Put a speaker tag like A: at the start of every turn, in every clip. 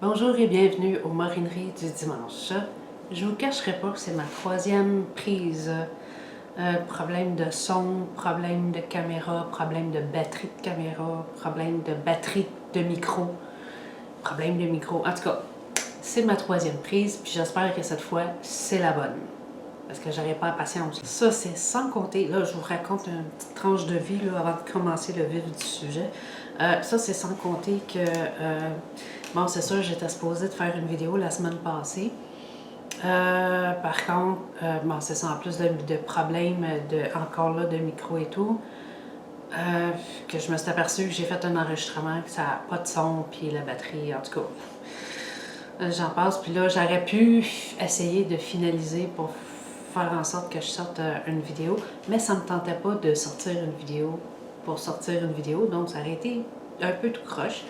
A: Bonjour et bienvenue aux Morineries du dimanche. Je vous cacherai pas que c'est ma troisième prise. Problème de son, problème de caméra, problème de batterie de caméra, problème de batterie de micro, problème de micro. En tout cas, c'est ma troisième prise, puis j'espère que cette fois, c'est la bonne. Parce que j'aurais pas la patience. Ça, c'est sans compter, là, je vous raconte une petite tranche de vie là, avant de commencer le vif du sujet. Ça, c'est sans compter que, bon, c'est sûr, j'étais supposée de faire une vidéo la semaine passée. Par contre, bon, c'est ça, en plus de problèmes, encore là, de micro et tout, que je me suis aperçue que j'ai fait un enregistrement, que ça n'a pas de son, puis la batterie, en tout cas, j'en passe. Puis là, j'aurais pu essayer de finaliser pour faire en sorte que je sorte une vidéo, mais ça ne me tentait pas de sortir une vidéo pour sortir une vidéo, donc ça aurait été un peu tout croche.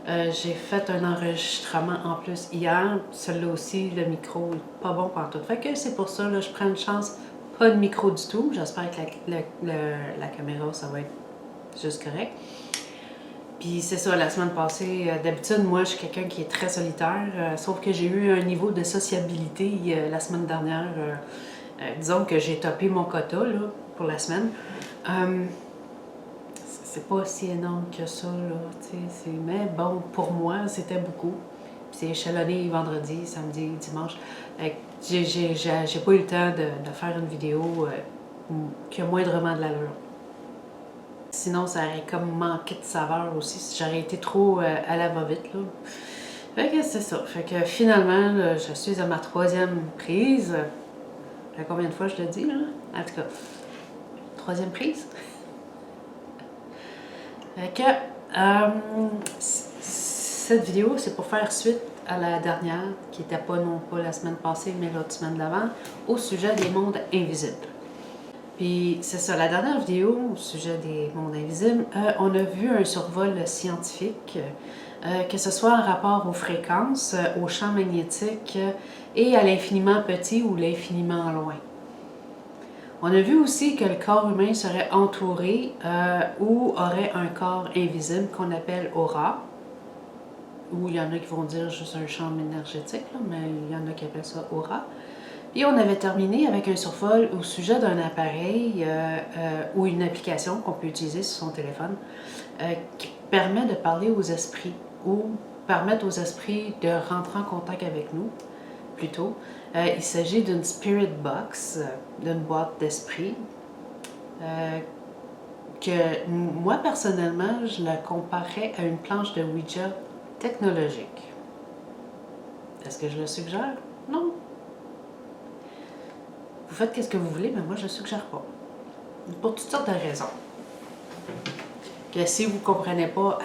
A: J'ai fait un enregistrement en plus hier, celui-là aussi, le micro est pas bon pantoute. Fait que c'est pour ça, là, je prends une chance, pas de micro du tout, j'espère que la caméra, ça va être juste correct. Puis c'est ça, la semaine passée, d'habitude, moi, je suis quelqu'un qui est très solitaire, sauf que j'ai eu un niveau de sociabilité la semaine dernière. Disons que j'ai topé mon quota là, pour la semaine. C'est pas si énorme que ça, là, mais bon, pour moi, c'était beaucoup. Puis c'est échelonné vendredi, samedi, dimanche. J'ai pas eu le temps de faire une vidéo qui a moindrement de l'allure. Sinon, ça aurait comme manqué de saveur aussi si j'aurais été trop à la va-vite, là. Fait que c'est ça. Fait que finalement, là, je suis à ma troisième prise. Combien de fois je le dis, là? En tout cas, troisième prise. Fait que, cette vidéo, c'est pour faire suite à la dernière, qui n'était pas non pas la semaine passée, mais l'autre semaine d'avant, au sujet des mondes invisibles. Puis, c'est ça, la dernière vidéo, au sujet des mondes invisibles, on a vu un survol scientifique, que ce soit en rapport aux fréquences, aux champs magnétiques et à l'infiniment petit ou l'infiniment loin. On a vu aussi que le corps humain serait entouré ou aurait un corps invisible qu'on appelle aura, ou il y en a qui vont dire juste un champ énergétique, là, mais il y en a qui appellent ça aura. Et on avait terminé avec un survol au sujet d'un appareil ou une application qu'on peut utiliser sur son téléphone qui permet de parler aux esprits ou permettre aux esprits de rentrer en contact avec nous, plutôt. Il s'agit d'une spirit box, d'une boîte d'esprit, que moi personnellement, je la comparais à une planche de Ouija technologique. Est-ce que je le suggère? Non. Vous faites ce que vous voulez, mais moi je ne suggère pas. Pour toutes sortes de raisons. Que si vous ne comprenez pas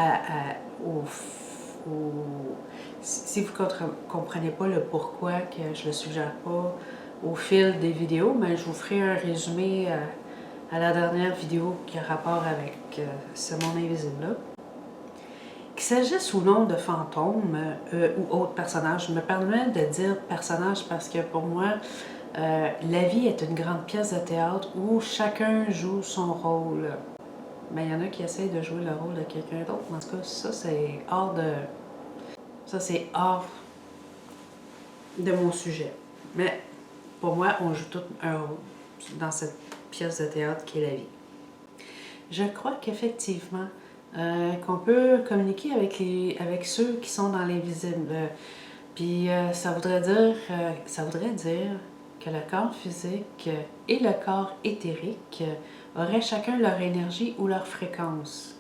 A: si vous ne comprenez pas le pourquoi que je ne le suggère pas au fil des vidéos, mais je vous ferai un résumé à la dernière vidéo qui a rapport avec ce monde invisible-là. Qu'il s'agisse ou non de fantômes ou autres personnages, je me permets de dire personnage parce que pour moi, la vie est une grande pièce de théâtre où chacun joue son rôle. Mais il y en a qui essayent de jouer le rôle de quelqu'un d'autre. En tout cas, ça, c'est hors de... Ça, c'est hors de mon sujet. Mais pour moi, on joue tout un rôle dans cette pièce de théâtre qui est la vie. Je crois qu'effectivement, qu'on peut communiquer avec ceux qui sont dans l'invisible. Puis ça voudrait dire que le corps physique et le corps éthérique auraient chacun leur énergie ou leur fréquence.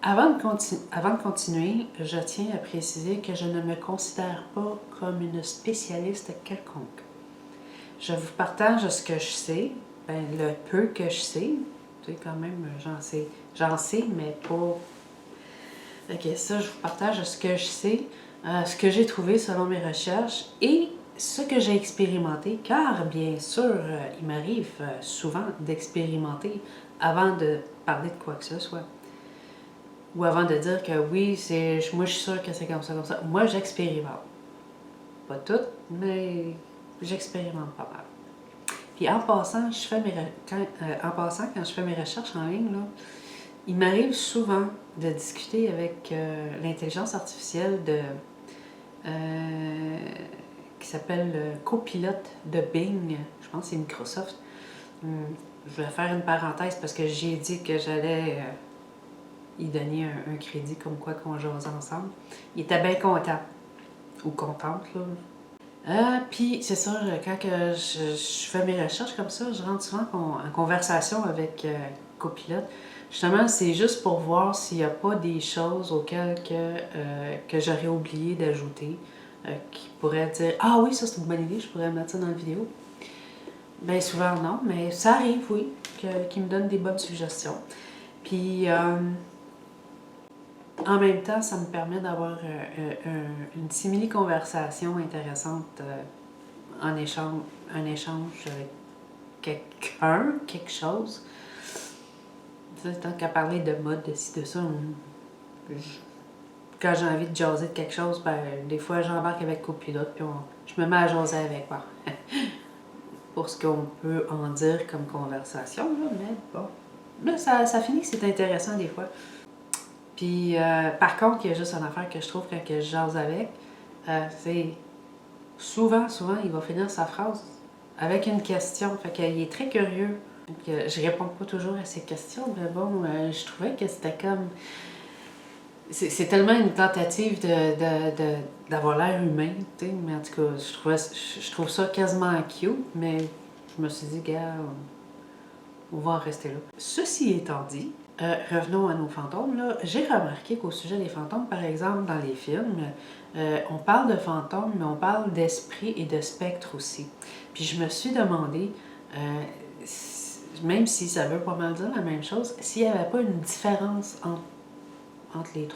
A: Avant de continuer, je tiens à préciser que je ne me considère pas comme une spécialiste quelconque. Je vous partage ce que je sais, le peu que je sais. Tu sais, quand même, j'en sais, mais pas... Ok, ça, je vous partage ce que je sais, ce que j'ai trouvé selon mes recherches et ce que j'ai expérimenté, car bien sûr, il m'arrive souvent d'expérimenter avant de parler de quoi que ce soit. Ou avant de dire que oui, moi je suis sûre que c'est comme ça, comme ça. Moi, j'expérimente. Pas tout, mais j'expérimente pas mal. Puis en passant, quand je fais mes recherches en ligne, là, Il m'arrive souvent de discuter avec l'intelligence artificielle qui s'appelle Copilote de Bing. Je pense que c'est Microsoft. Je vais faire une parenthèse parce que j'ai dit que j'allais y donner un crédit comme quoi qu'on jase ensemble. Il était bien content. Ou contente, là. Puis, c'est ça, quand que je fais mes recherches comme ça, je rentre souvent en conversation avec Copilote. Justement, c'est juste pour voir s'il n'y a pas des choses auxquelles que j'aurais oublié d'ajouter, qui pourraient dire « Ah oui, ça c'est une bonne idée, je pourrais mettre ça dans la vidéo. » Bien souvent non, mais ça arrive, oui, qu'il me donne des bonnes suggestions. Puis, en même temps, ça me permet d'avoir une simili-conversation intéressante un échange avec quelqu'un, quelque chose. Tant qu'à parler de mode, de ci, de ça, quand j'ai envie de jaser de quelque chose, ben, des fois j'embarque avec copilote puis je me mets à jaser avec moi. Pour ce qu'on peut en dire comme conversation, là, mais bon. Là, ça finit que c'est intéressant des fois. Puis, par contre, il y a juste une affaire que je trouve quand je jase avec, c'est souvent, il va finir sa phrase avec une question. Fait qu'il est très curieux. Donc, je réponds pas toujours à ses questions, mais bon, je trouvais que c'était comme... C'est tellement une tentative d'avoir l'air humain, tu sais, mais en tout cas, je trouve ça quasiment cute, mais je me suis dit, gars, on va en rester là. Ceci étant dit, revenons à nos fantômes, là. J'ai remarqué qu'au sujet des fantômes, par exemple, dans les films, on parle de fantômes, mais on parle d'esprit et de spectre aussi. Puis je me suis demandé, même si ça veut pas mal dire la même chose, s'il n'y avait pas une différence entre ces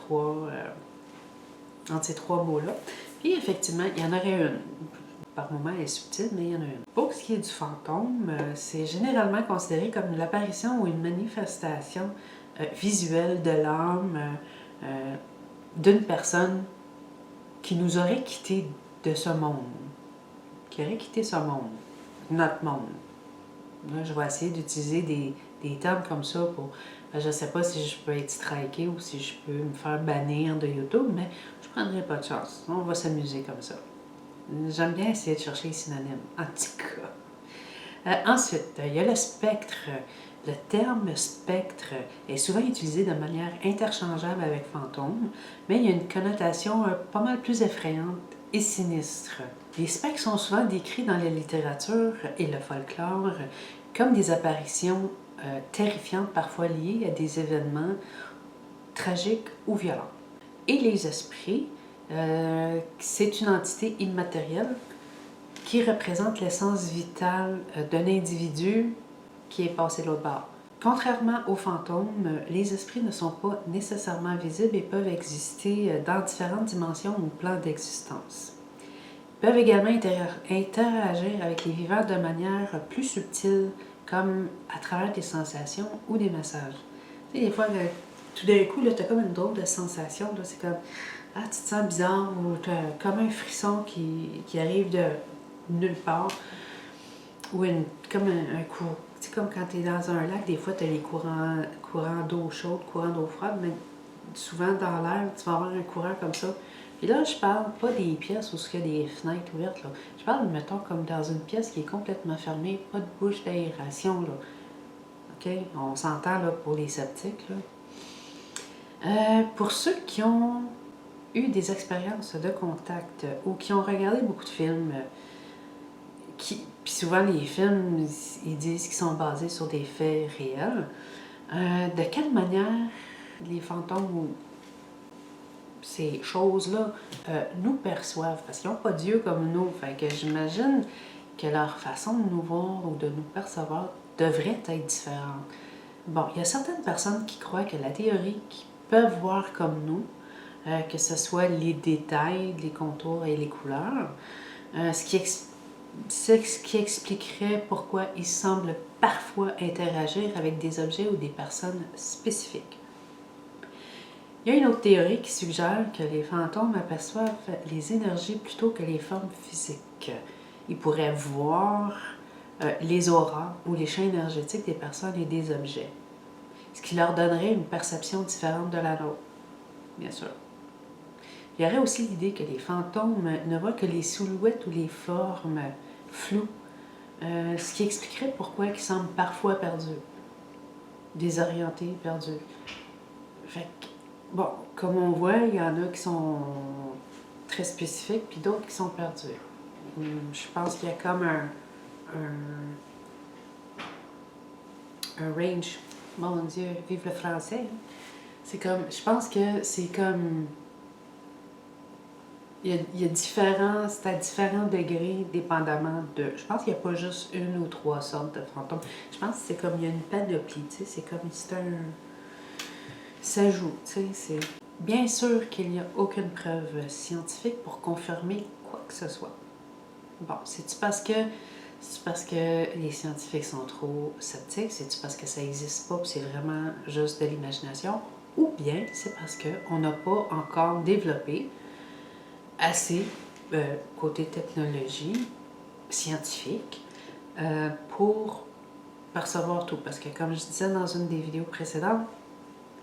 A: trois mots-là. Puis effectivement, il y en aurait une. Par moment, elle est subtile, mais il y en a une. Pour ce qui est du fantôme, c'est généralement considéré comme l'apparition ou une manifestation visuelle de l'âme d'une personne qui nous aurait quitté de ce monde. Qui aurait quitté ce monde. Notre monde. Là, je vais essayer d'utiliser des termes comme ça pour... Je ne sais pas si je peux être strikée ou si je peux me faire bannir de YouTube, mais je ne prendrai pas de chance. On va s'amuser comme ça. J'aime bien essayer de chercher les synonymes, en tout cas. Ensuite, il y a le spectre. Le terme spectre est souvent utilisé de manière interchangeable avec fantôme, mais il y a une connotation pas mal plus effrayante et sinistre. Les spectres sont souvent décrits dans la littérature et le folklore comme des apparitions terrifiantes, parfois liées à des événements tragiques ou violents. Et les esprits, c'est une entité immatérielle qui représente l'essence vitale d'un individu qui est passé de l'autre bord. Contrairement aux fantômes, les esprits ne sont pas nécessairement visibles et peuvent exister dans différentes dimensions ou plans d'existence. Ils peuvent également interagir avec les vivants de manière plus subtile, comme à travers des sensations ou des messages. Tu sais, des fois, tout d'un coup, tu as comme une drôle de sensation. C'est comme, ah, tu te sens bizarre ou tu as comme un frisson qui arrive de nulle part. Ou comme un courant. Tu sais, comme quand tu es dans un lac, des fois, tu as les courants d'eau chaude, courants d'eau froide, mais souvent dans l'air, tu vas avoir un courant comme ça. Puis là, je parle pas des pièces où il y a des fenêtres ouvertes, là. Je parle, mettons, comme dans une pièce qui est complètement fermée, pas de bouche d'aération, là. OK? On s'entend, là, pour les sceptiques, là. Pour ceux qui ont eu des expériences de contact ou qui ont regardé beaucoup de films, puis souvent les films, ils disent qu'ils sont basés sur des faits réels, de quelle manière les fantômes ou ces choses-là nous perçoivent, parce qu'ils n'ont pas Dieu comme nous. Fait que j'imagine que leur façon de nous voir ou de nous percevoir devrait être différente. Bon, il y a certaines personnes qui croient que la théorie qu'ils peuvent voir comme nous, que ce soit les détails, les contours et les couleurs, ce qui expliquerait pourquoi ils semblent parfois interagir avec des objets ou des personnes spécifiques. Il y a une autre théorie qui suggère que les fantômes aperçoivent les énergies plutôt que les formes physiques. Ils pourraient voir les auras ou les champs énergétiques des personnes et des objets. ce qui leur donnerait une perception différente de la nôtre, bien sûr. Il y aurait aussi l'idée que les fantômes ne voient que les silhouettes ou les formes floues, ce qui expliquerait pourquoi ils semblent parfois perdus, désorientés, perdus. Fait que, bon, comme on voit, il y en a qui sont très spécifiques, puis d'autres qui sont perdus. Je pense qu'il y a comme un range. Mon Dieu, vive le français. C'est comme, je pense que c'est comme, il y a différents, c'est à différents degrés, dépendamment de, je pense qu'il n'y a pas juste une ou trois sortes de fantômes. Je pense que c'est comme, il y a une panoplie, tu sais, c'est comme, c'est un, ça joue, tu sais, c'est... Bien sûr qu'il n'y a aucune preuve scientifique pour confirmer quoi que ce soit. Bon, c'est-tu parce que les scientifiques sont trop sceptiques? C'est-tu parce que ça n'existe pas et c'est vraiment juste de l'imagination? Ou bien c'est parce qu'on n'a pas encore développé assez, côté technologie scientifique, pour percevoir tout? Parce que comme je disais dans une des vidéos précédentes,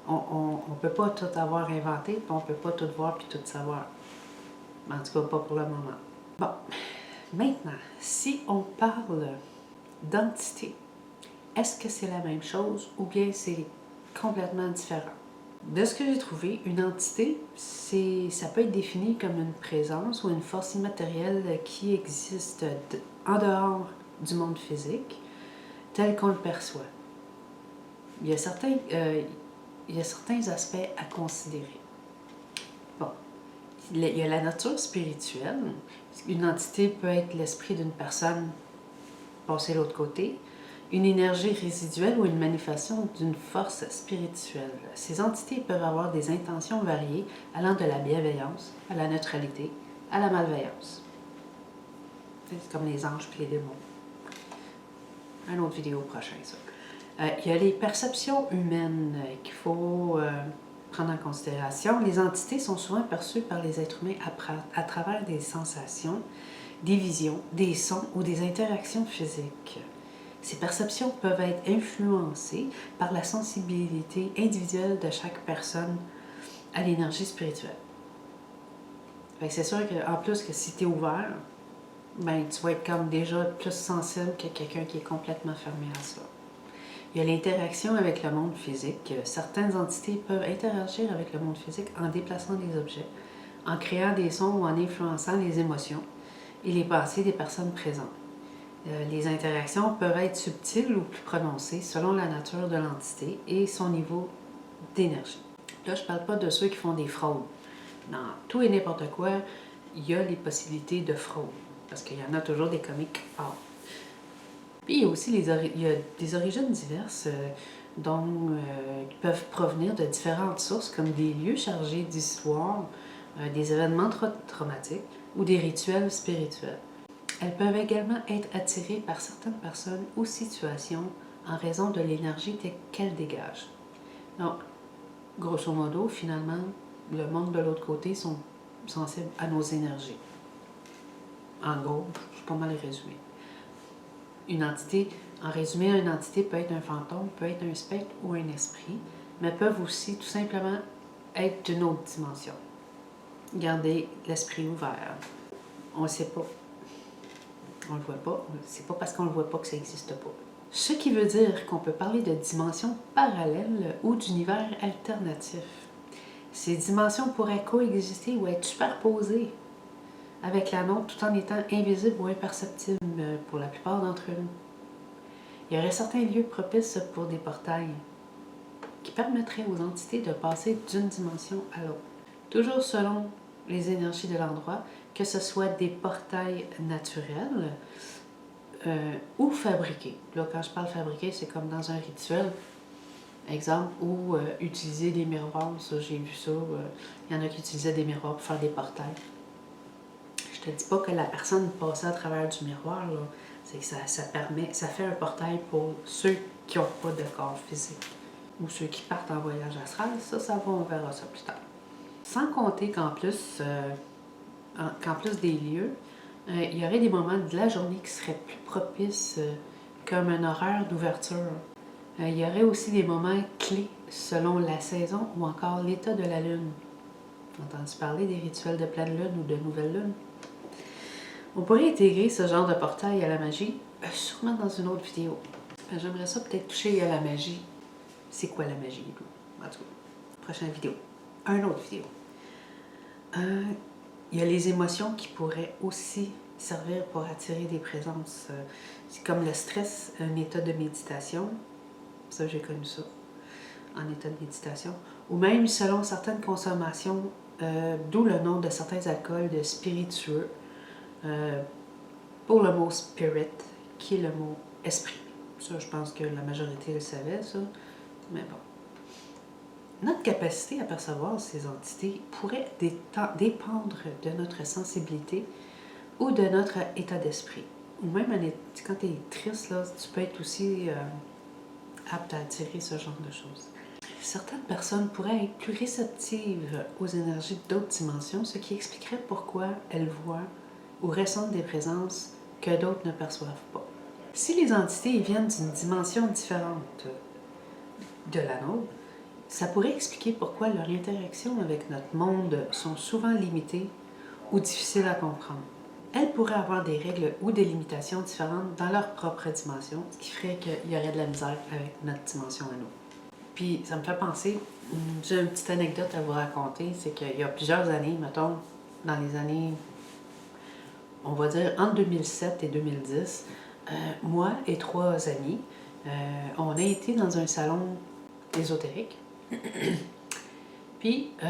A: on ne peut pas tout avoir inventé, puis on ne peut pas tout voir puis tout savoir. En tout cas, pas pour le moment. Bon, maintenant, si on parle d'entité, est-ce que c'est la même chose ou bien c'est complètement différent? De ce que j'ai trouvé, une entité, ça peut être défini comme une présence ou une force immatérielle qui existe en dehors du monde physique, tel qu'on le perçoit. Il y a certains aspects à considérer. Bon, il y a la nature spirituelle. Une entité peut être l'esprit d'une personne passée de l'autre côté, une énergie résiduelle ou une manifestation d'une force spirituelle. Ces entités peuvent avoir des intentions variées allant de la bienveillance à la neutralité à la malveillance. C'est comme les anges et les démons. Une autre vidéo prochaine, ça. Il y a les perceptions humaines qu'il faut prendre en considération. Les entités sont souvent perçues par les êtres humains à travers des sensations, des visions, des sons ou des interactions physiques. Ces perceptions peuvent être influencées par la sensibilité individuelle de chaque personne à l'énergie spirituelle. C'est sûr qu'en plus que si tu es ouvert, ben, tu vas être comme déjà plus sensible que quelqu'un qui est complètement fermé à ça. Il y a l'interaction avec le monde physique. Certaines entités peuvent interagir avec le monde physique en déplaçant des objets, en créant des sons ou en influençant les émotions et les pensées des personnes présentes. Les interactions peuvent être subtiles ou plus prononcées selon la nature de l'entité et son niveau d'énergie. Là, je ne parle pas de ceux qui font des fraudes. Dans tout et n'importe quoi, il y a les possibilités de fraude, parce qu'il y en a toujours des comiques forts. Puis il y a aussi il y a des origines diverses qui peuvent provenir de différentes sources, comme des lieux chargés d'histoire, des événements traumatiques ou des rituels spirituels. Elles peuvent également être attirées par certaines personnes ou situations en raison de l'énergie qu'elles dégagent. Donc, grosso modo, finalement, le monde de l'autre côté sont sensibles à nos énergies. En gros, c'est pas mal résumé. Une entité, en résumé, une entité peut être un fantôme, peut être un spectre ou un esprit, mais peuvent aussi tout simplement être d'une autre dimension. Gardez l'esprit ouvert. On ne sait pas. On ne le voit pas. C'est pas parce qu'on ne le voit pas que ça n'existe pas. Ce qui veut dire qu'on peut parler de dimensions parallèles ou d'univers alternatifs. Ces dimensions pourraient coexister ou être superposées avec la nôtre tout en étant invisibles ou imperceptibles pour la plupart d'entre nous. Il y aurait certains lieux propices pour des portails qui permettraient aux entités de passer d'une dimension à l'autre. Toujours selon les énergies de l'endroit, que ce soit des portails naturels ou fabriqués. Là, quand je parle fabriqué, c'est comme dans un rituel. Exemple, ou utiliser des miroirs, ça j'ai vu ça, il y en a qui utilisaient des miroirs pour faire des portails. Je te dis pas que la personne passait à travers du miroir, là. C'est que ça fait un portail pour ceux qui n'ont pas de corps physique ou ceux qui partent en voyage astral. Ça va, on verra ça plus tard. Sans compter qu'en plus des lieux, il y aurait des moments de la journée qui seraient plus propices comme un horaire d'ouverture. Il y aurait aussi des moments clés selon la saison ou encore l'état de la lune. Entendu parler des rituels de pleine lune ou de nouvelle lune? On pourrait intégrer ce genre de portail à la magie, sûrement dans une autre vidéo. J'aimerais ça peut-être toucher à la magie. C'est quoi la magie? En tout cas, prochaine vidéo. Une autre vidéo. Il y a les émotions qui pourraient aussi servir pour attirer des présences. C'est comme le stress, un état de méditation. Ça, j'ai connu ça, en état de méditation. Ou même selon certaines consommations, d'où le nom de certains alcools de spiritueux, pour le mot spirit, qui est le mot esprit. Ça, je pense que la majorité le savait, ça. Mais bon. Notre capacité à percevoir ces entités pourrait dépendre de notre sensibilité ou de notre état d'esprit. Ou même quand tu es triste, là, tu peux être aussi apte à attirer ce genre de choses. Certaines personnes pourraient être plus réceptives aux énergies d'autres dimensions, ce qui expliquerait pourquoi elles voient ou ressentent des présences que d'autres ne perçoivent pas. Si les entités viennent d'une dimension différente de la nôtre, ça pourrait expliquer pourquoi leurs interactions avec notre monde sont souvent limitées ou difficiles à comprendre. Elles pourraient avoir des règles ou des limitations différentes dans leur propre dimension, ce qui ferait qu'il y aurait de la misère avec notre dimension à nous. Puis ça me fait penser, j'ai une petite anecdote à vous raconter, c'est qu'il y a plusieurs années, mettons, dans les années, on va dire entre 2007 et 2010, moi et 3 amis, on a été dans un salon ésotérique. Puis, tu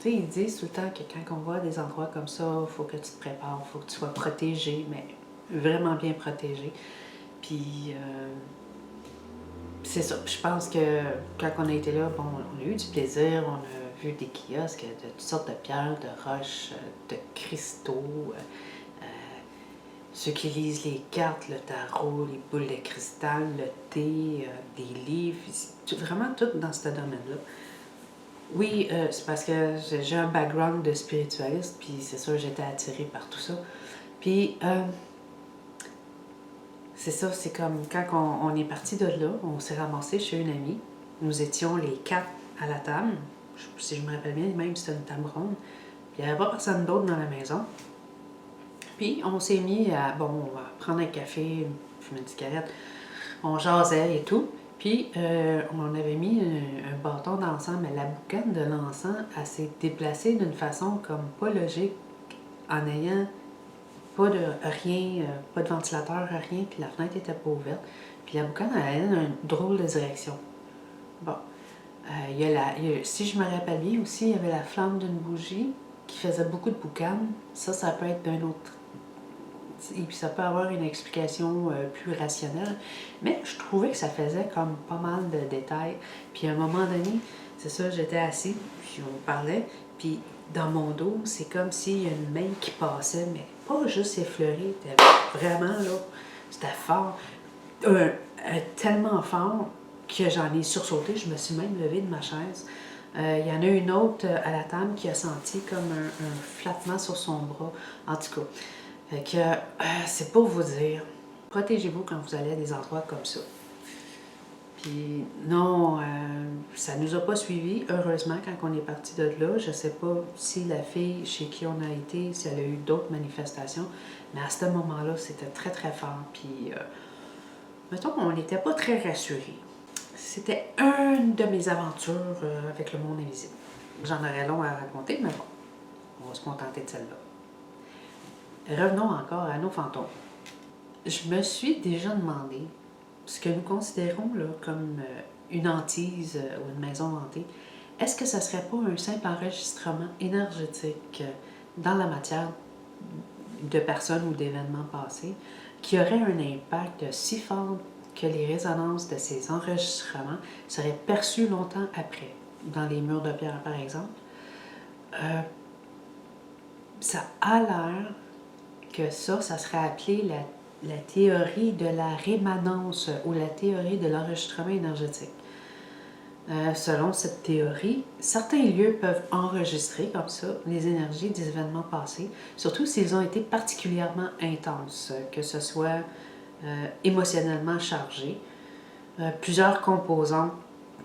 A: sais, ils disent tout le temps que quand on va à des endroits comme ça, il faut que tu te prépares, il faut que tu sois protégé, mais vraiment bien protégé. Puis, c'est ça. Je pense que quand on a été là, bon, on a eu du plaisir, on a vu des kiosques de toutes sortes de pierres, de roches, de cristaux, ceux qui lisent les cartes, le tarot, les boules de cristal, le thé, des livres, vraiment tout dans ce domaine-là. Oui, c'est parce que j'ai un background de spiritualiste, puis c'est sûr j'étais attirée par tout ça. Puis, c'est ça, c'est comme quand on est parti de là, on s'est ramassé chez une amie. Nous étions les 4 à la table, si je me rappelle bien, même c'était une table ronde. Puis il n'y avait pas personne d'autre dans la maison. Puis on s'est mis à, bon, on va prendre un café, fumer une cigarette, on jasait et tout. Puis on avait mis un bâton d'encens, mais la boucane de l'encens, elle s'est déplacée d'une façon comme pas logique, en ayant pas de rien, pas de ventilateur, rien, puis la fenêtre était pas ouverte. Puis la boucane, elle allait dans une drôle de direction. Bon. Si je me rappelle bien aussi, il y avait la flamme d'une bougie qui faisait beaucoup de boucanes. Ça peut être d'un autre. Et puis ça peut avoir une explication plus rationnelle. Mais je trouvais que ça faisait comme pas mal de détails. Puis à un moment donné, c'est ça, j'étais assise, puis on parlait. Puis dans mon dos, c'est comme s'il y a une main qui passait, mais pas juste effleurée. C'était vraiment là, c'était fort. Tellement fort que j'en ai sursauté. Je me suis même levée de ma chaise. Il y en a une autre à la table qui a senti comme un flattement sur son bras. En tout cas. Fait que, c'est pour vous dire, protégez-vous quand vous allez à des endroits comme ça. Puis non, ça nous a pas suivis, heureusement, quand on est parti de là. Je sais pas si la fille chez qui on a été, si elle a eu d'autres manifestations, mais à ce moment-là, c'était très, très fort. Puis, mettons qu'on n'était pas très rassurés. C'était une de mes aventures avec le monde invisible. J'en aurais long à raconter, mais bon, on va se contenter de celle-là. Revenons encore à nos fantômes. Je me suis déjà demandé ce que nous considérons là, comme une hantise ou une maison hantée. Est-ce que ça serait pas un simple enregistrement énergétique dans la matière de personnes ou d'événements passés qui aurait un impact si fort que les résonances de ces enregistrements seraient perçues longtemps après, dans les murs de pierre par exemple? Ça a l'air que ça serait appelé la théorie de la rémanence ou la théorie de l'enregistrement énergétique. Selon cette théorie, certains lieux peuvent enregistrer comme ça les énergies des événements passés, surtout s'ils ont été particulièrement intenses, que ce soit émotionnellement chargés, Plusieurs composants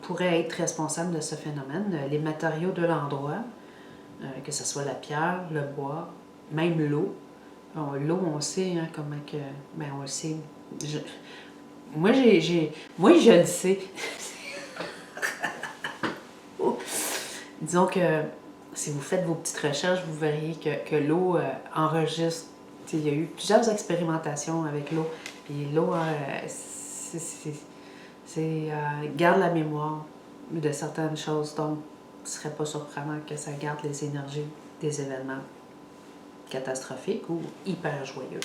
A: pourraient être responsables de ce phénomène. Les matériaux de l'endroit, que ce soit la pierre, le bois, même l'eau. Bon, l'eau, on sait hein, comment que... Ben, on le sait. Moi, je le sais. Disons que si vous faites vos petites recherches, vous verriez que l'eau enregistre. Il y a eu plusieurs expérimentations avec l'eau. Puis l'eau, garde la mémoire de certaines choses. Donc, ce ne serait pas surprenant que ça garde les énergies des événements catastrophiques ou hyper joyeux.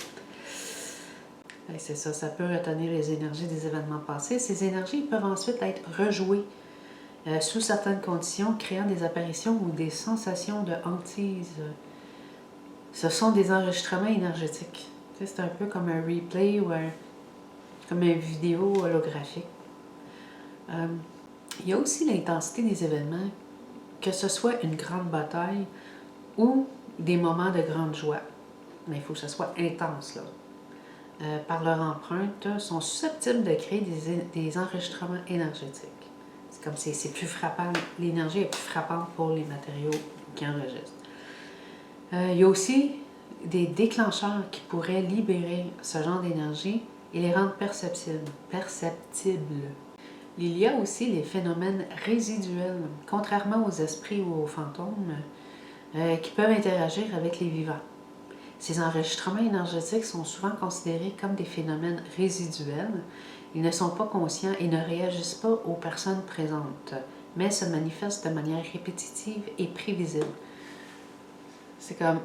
A: Et c'est ça, ça peut retenir les énergies des événements passés. Ces énergies peuvent ensuite être rejouées sous certaines conditions, créant des apparitions ou des sensations de hantise. Ce sont des enregistrements énergétiques. Tu sais, c'est un peu comme un replay ou comme une vidéo holographique. Il y a aussi l'intensité des événements, que ce soit une grande bataille ou des moments de grande joie. Mais il faut que ce soit intense, là. Par leur empreinte, sont susceptibles de créer des enregistrements énergétiques. C'est comme c'est plus frappant, l'énergie est plus frappante pour les matériaux qui enregistrent. Il y a aussi des déclencheurs qui pourraient libérer ce genre d'énergie et les rendre perceptibles. Il y a aussi les phénomènes résiduels, contrairement aux esprits ou aux fantômes, qui peuvent interagir avec les vivants. Ces enregistrements énergétiques sont souvent considérés comme des phénomènes résiduels. Ils ne sont pas conscients et ne réagissent pas aux personnes présentes, mais se manifestent de manière répétitive et prévisible. C'est comme...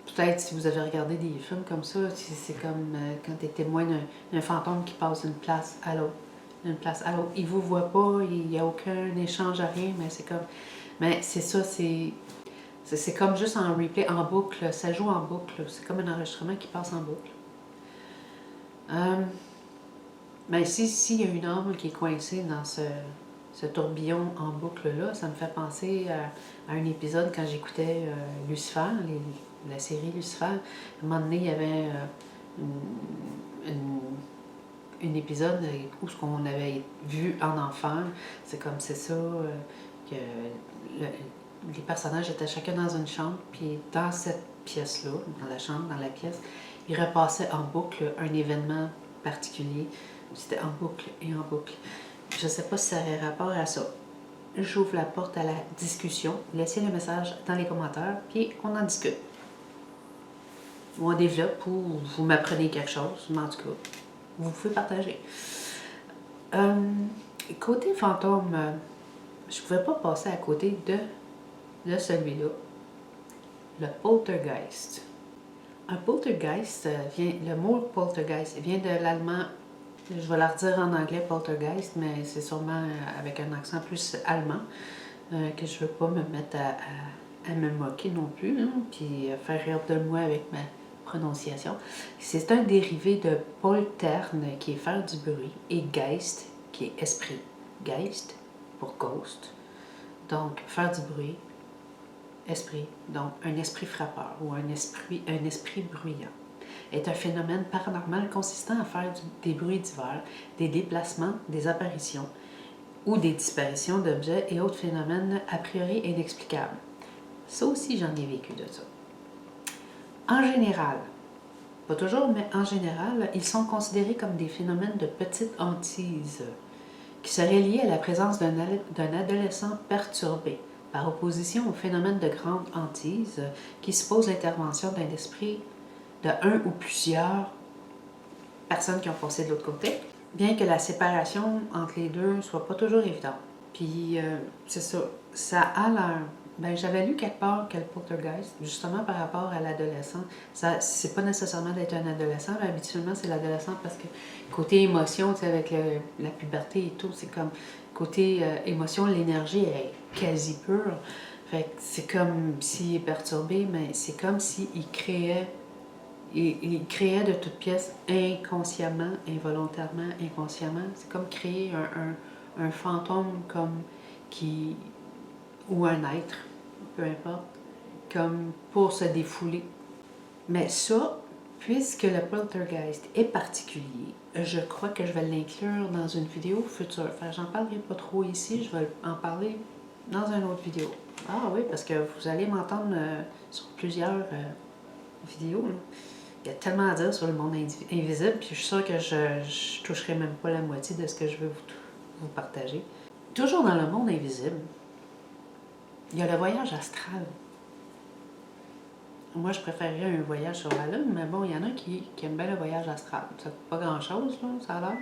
A: Peut-être si vous avez regardé des films comme ça, c'est comme quand tu es témoin d'un fantôme qui passe d'une place à l'autre. D'une place à l'autre. Il ne vous voit pas, il n'y a aucun échange à rien, mais c'est comme... Mais c'est ça, c'est comme juste en replay, en boucle, ça joue en boucle. C'est comme un enregistrement qui passe en boucle. Mais s'il y a une âme qui est coincée dans ce tourbillon en boucle-là, ça me fait penser à un épisode quand j'écoutais Lucifer, la série Lucifer. À un moment donné, il y avait un épisode où ce qu'on avait vu en enfer, c'est comme c'est ça, que les personnages étaient chacun dans une chambre, puis dans cette pièce-là, dans la chambre, dans la pièce, ils repassaient en boucle un événement particulier. C'était en boucle et en boucle. Je ne sais pas si ça a rapport à ça. J'ouvre la porte à la discussion. Laissez le message dans les commentaires, puis on en discute. Ou on développe, ou vous m'apprenez quelque chose, mais en tout cas, vous pouvez partager. Côté fantôme, je ne pouvais pas passer à côté de celui-là, le poltergeist. Un poltergeist, le mot poltergeist vient de l'allemand, je vais la redire en anglais poltergeist, mais c'est sûrement avec un accent plus allemand, que je ne veux pas me mettre à me moquer non plus, hein, puis faire rire de moi avec ma prononciation. C'est un dérivé de poltern, qui est faire du bruit, et geist, qui est esprit. Geist pour ghost, donc faire du bruit, esprit, donc un esprit frappeur ou un esprit bruyant, est un phénomène paranormal consistant à faire des bruits divers, des déplacements, des apparitions ou des disparitions d'objets et autres phénomènes a priori inexplicables. Ça aussi, j'en ai vécu de ça. En général, pas toujours, mais en général, ils sont considérés comme des phénomènes de petite hantise qui seraient liés à la présence d'un adolescent perturbé, par opposition au phénomène de grande hantise qui suppose l'intervention d'un esprit de un ou plusieurs personnes qui ont passé de l'autre côté, bien que la séparation entre les deux soit pas toujours évidente. Puis, c'est ça, ça a l'air... Ben, j'avais lu quelque part que le poltergeist, justement par rapport à l'adolescent, c'est pas nécessairement d'être un adolescent, mais habituellement c'est l'adolescent parce que côté émotion, tu sais, avec la puberté et tout, c'est comme côté émotion, l'énergie est quasi pure. Fait que c'est comme s'il est perturbé, mais c'est comme s'il créait, il créait de toutes pièces inconsciemment, involontairement, inconsciemment. C'est comme créer un fantôme comme qui... ou un être, peu importe, comme pour se défouler. Mais ça, Puisque le poltergeist est particulier, je crois que je vais l'inclure dans une vidéo future. Enfin, j'en parlerai pas trop ici, je vais en parler dans une autre vidéo. Ah oui, parce que vous allez m'entendre sur plusieurs vidéos. Là. Il y a tellement à dire sur le monde invisible, puis je suis sûre que je toucherai même pas la moitié de ce que je veux vous partager. Toujours dans le monde invisible, il y a le voyage astral. Moi, je préférerais un voyage sur la Lune, mais bon, il y en a qui aiment bien le voyage astral. Ça coûte pas grand-chose, là, ça a l'air.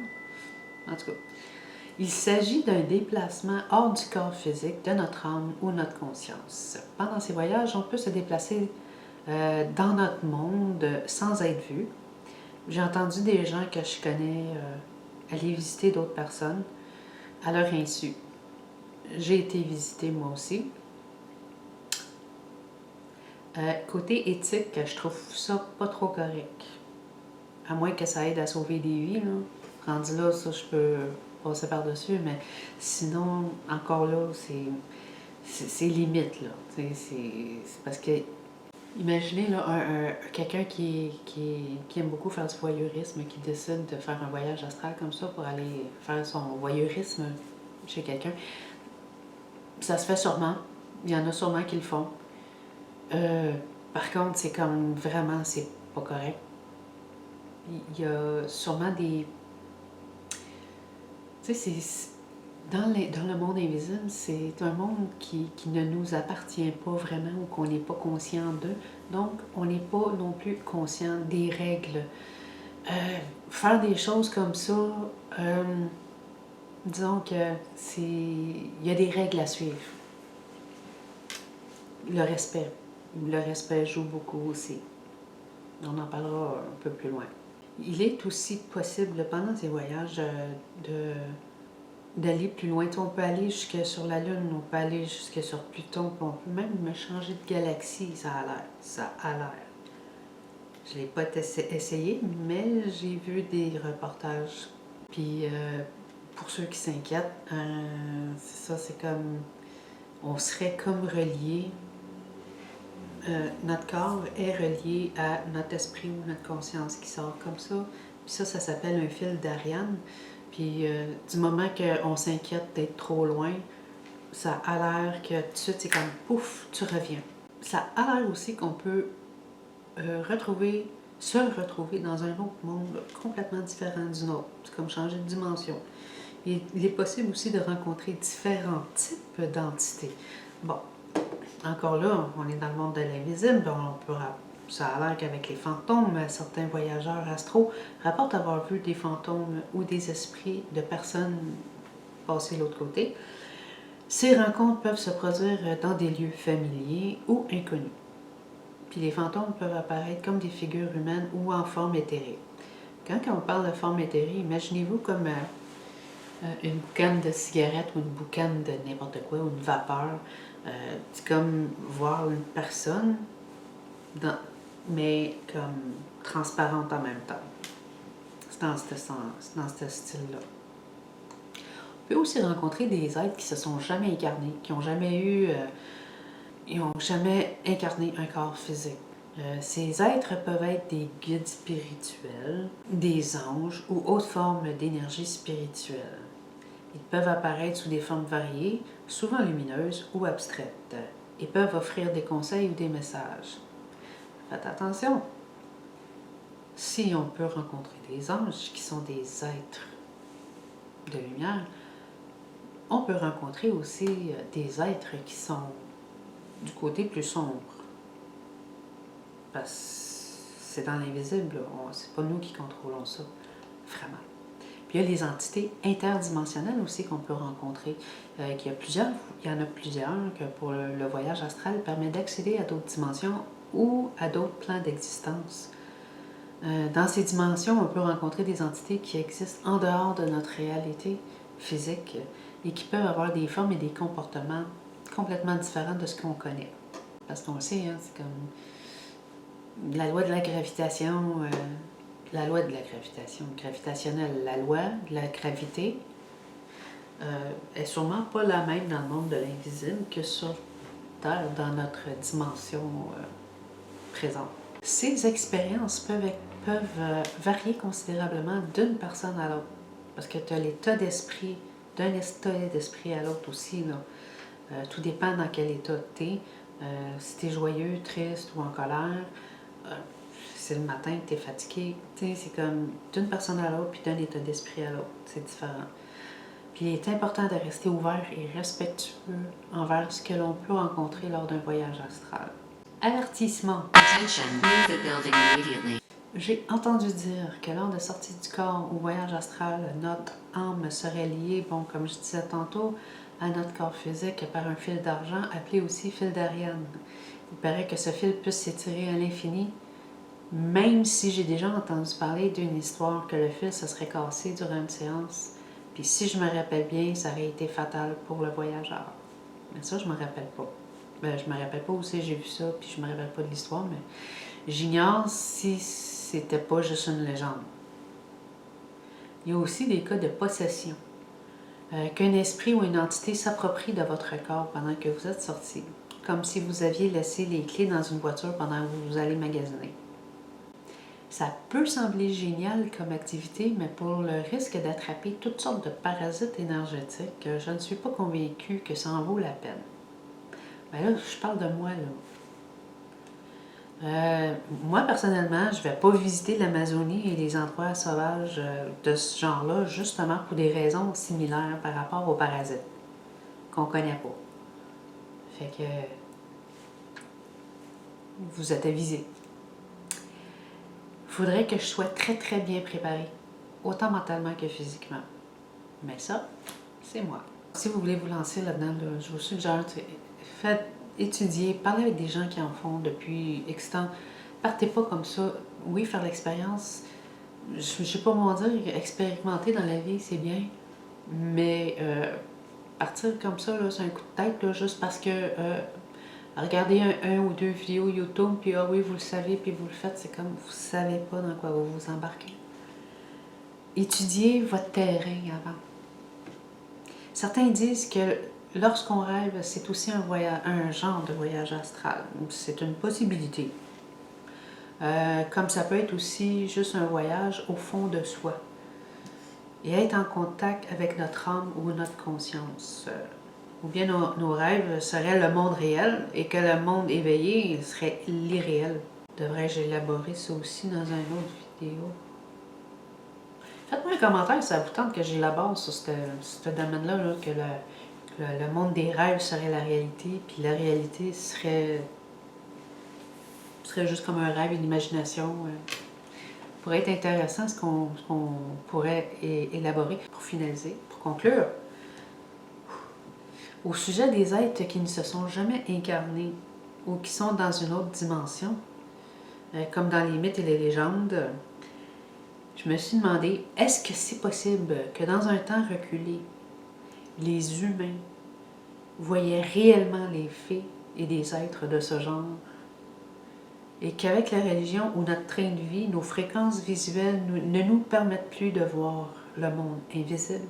A: En tout cas, il s'agit d'un déplacement hors du corps physique de notre âme ou notre conscience. Pendant ces voyages, on peut se déplacer dans notre monde sans être vu. J'ai entendu des gens que je connais aller visiter d'autres personnes à leur insu. J'ai été visiter moi aussi. Côté éthique, je trouve ça pas trop correct. À moins que ça aide à sauver des vies. Là. Rendu là, ça, je peux passer par-dessus, mais sinon, encore là, c'est limite. Là. C'est parce que, imaginez là, quelqu'un qui aime beaucoup faire du voyeurisme, qui décide de faire un voyage astral comme ça pour aller faire son voyeurisme chez quelqu'un. Ça se fait sûrement. Il y en a sûrement qui le font. Par contre, c'est comme vraiment, c'est pas correct. Il y a sûrement des... Tu sais, dans le monde invisible, c'est un monde qui ne nous appartient pas vraiment ou qu'on n'est pas conscient d'eux. Donc, on n'est pas non plus conscient des règles. Faire des choses comme ça, disons que il y a des règles à suivre. Le respect. Le respect joue beaucoup aussi. On en parlera un peu plus loin. Il est aussi possible, pendant ces voyages, d'aller plus loin. On peut aller jusque sur la Lune, on peut aller jusque sur Pluton, on peut même changer de galaxie, ça a l'air. Ça a l'air. Je ne l'ai pas essayé, mais j'ai vu des reportages. Puis, pour ceux qui s'inquiètent, c'est ça, c'est comme... On serait comme relié. Notre corps est relié à notre esprit ou notre conscience qui sort comme ça. Puis ça s'appelle un fil d'Ariane. Puis du moment qu'on s'inquiète d'être trop loin, ça a l'air que tout de suite, c'est comme pouf, tu reviens. Ça a l'air aussi qu'on peut se retrouver dans un autre monde complètement différent du nôtre. C'est comme changer de dimension. Il est possible aussi de rencontrer différents types d'entités. Bon, encore là, on est dans le monde de l'invisible, ça a l'air qu'avec les fantômes, certains voyageurs astraux rapportent avoir vu des fantômes ou des esprits de personnes passer de l'autre côté. Ces rencontres peuvent se produire dans des lieux familiers ou inconnus. Puis les fantômes peuvent apparaître comme des figures humaines ou en forme éthérée. Quand on parle de forme éthérée, imaginez-vous comme une boucane de cigarette ou une boucane de n'importe quoi, ou une vapeur. C'est comme voir une personne, mais comme transparente en même temps. C'est dans ce style-là. On peut aussi rencontrer des êtres qui se sont jamais incarnés, qui n'ont jamais incarné un corps physique. Ces êtres peuvent être des guides spirituels, des anges ou autres formes d'énergie spirituelle. Ils peuvent apparaître sous des formes variées, souvent lumineuses ou abstraites, et peuvent offrir des conseils ou des messages. Faites attention! Si on peut rencontrer des anges qui sont des êtres de lumière, on peut rencontrer aussi des êtres qui sont du côté plus sombre. Parce que c'est dans l'invisible, c'est pas nous qui contrôlons ça, vraiment. Puis il y a les entités interdimensionnelles aussi qu'on peut rencontrer. Il y en a plusieurs que pour le voyage astral permet d'accéder à d'autres dimensions ou à d'autres plans d'existence. Dans ces dimensions, on peut rencontrer des entités qui existent en dehors de notre réalité physique et qui peuvent avoir des formes et des comportements complètement différents de ce qu'on connaît. Parce qu'on le sait, hein, c'est comme la loi de la gravitation, gravitationnelle, la loi de la gravité est sûrement pas la même dans le monde de l'invisible que sur Terre, dans notre dimension présente. Ces expériences peuvent varier considérablement d'une personne à l'autre. Parce que tu as l'état d'esprit, d'un état d'esprit à l'autre aussi. Là. Tout dépend dans quel état tu es. Si tu es joyeux, triste ou en colère, c'est le matin, tu es fatigué. C'est comme d'une personne à l'autre puis d'un état d'esprit à l'autre. C'est différent. Puis il est important de rester ouvert et respectueux envers ce que l'on peut rencontrer lors d'un voyage astral. Avertissement. J'ai entendu dire que lors de sortie du corps au voyage astral, notre âme serait liée, bon, comme je disais tantôt, à notre corps physique par un fil d'argent, appelé aussi fil d'Ariane. Il paraît que ce fil peut s'étirer à l'infini, même si j'ai déjà entendu parler d'une histoire que le fil se serait cassé durant une séance. Puis si je me rappelle bien, ça aurait été fatal pour le voyageur. Mais ça, je me rappelle pas. Ben, je me rappelle pas aussi j'ai vu ça, puis je me rappelle pas de l'histoire, mais j'ignore si c'était pas juste une légende. Il y a aussi des cas de possession. Qu'un esprit ou une entité s'approprie de votre corps pendant que vous êtes sorti, comme si vous aviez laissé les clés dans une voiture pendant que vous allez magasiner. Ça peut sembler génial comme activité, mais pour le risque d'attraper toutes sortes de parasites énergétiques, je ne suis pas convaincue que ça en vaut la peine. Ben là, je parle de moi, là. Moi, personnellement, je ne vais pas visiter l'Amazonie et les endroits sauvages de ce genre-là, justement pour des raisons similaires par rapport aux parasites qu'on ne connaît pas. Fait que vous êtes avisés. Il faudrait que je sois très très bien préparée, autant mentalement que physiquement. Mais ça, c'est moi. Si vous voulez vous lancer là-dedans, là, je vous suggère, faites étudier, parlez avec des gens qui en font depuis X temps. Partez pas comme ça. Oui, faire l'expérience, je ne sais pas comment dire, expérimenter dans la vie, c'est bien. Mais partir comme ça, c'est un coup de tête, là, juste parce que regardez un ou deux vidéos YouTube, puis ah oui, vous le savez, puis vous le faites, c'est comme vous ne savez pas dans quoi vous vous embarquez. Étudiez votre terrain avant. Certains disent que lorsqu'on rêve, c'est aussi un genre de voyage astral. C'est une possibilité. Comme ça peut être aussi juste un voyage au fond de soi. Et être en contact avec notre âme ou notre conscience. Ou bien nos rêves seraient le monde réel et que le monde éveillé serait l'irréel. Devrais-je élaborer ça aussi dans une autre vidéo? Faites-moi un commentaire si ça vous tente que j'élabore sur ce domaine-là, là, que le monde des rêves serait la réalité, puis la réalité serait juste comme un rêve, une imagination. Pourrait être intéressant ce qu'on pourrait élaborer pour finaliser, pour conclure. Au sujet des êtres qui ne se sont jamais incarnés ou qui sont dans une autre dimension, comme dans les mythes et les légendes, je me suis demandé, est-ce que c'est possible que dans un temps reculé, les humains voyaient réellement les fées et des êtres de ce genre? Et qu'avec la religion ou notre train de vie, nos fréquences visuelles ne nous permettent plus de voir le monde invisible?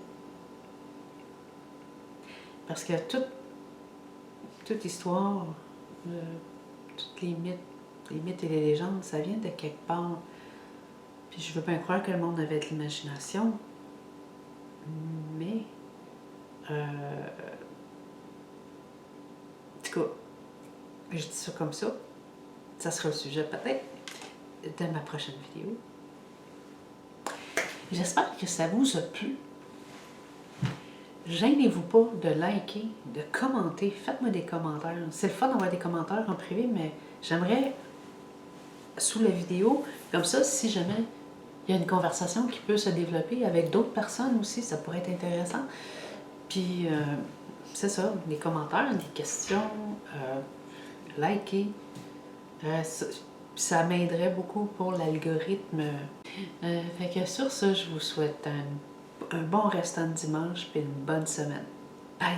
A: Parce que toute histoire, tous les mythes et les légendes, ça vient de quelque part. Puis je veux bien croire que le monde avait de l'imagination, mais en tout cas, je dis ça comme ça. Ça sera le sujet peut-être de ma prochaine vidéo. J'espère que ça vous a plu. Gênez-vous pas de liker, de commenter. Faites-moi des commentaires. C'est le fun d'avoir des commentaires en privé, mais j'aimerais, sous la vidéo, comme ça, si jamais il y a une conversation qui peut se développer avec d'autres personnes aussi, ça pourrait être intéressant. Puis, c'est ça, des commentaires, des questions, liker. Ça m'aiderait beaucoup pour l'algorithme. Fait que sur ça, je vous souhaite un bon restant de dimanche et une bonne semaine. Bye!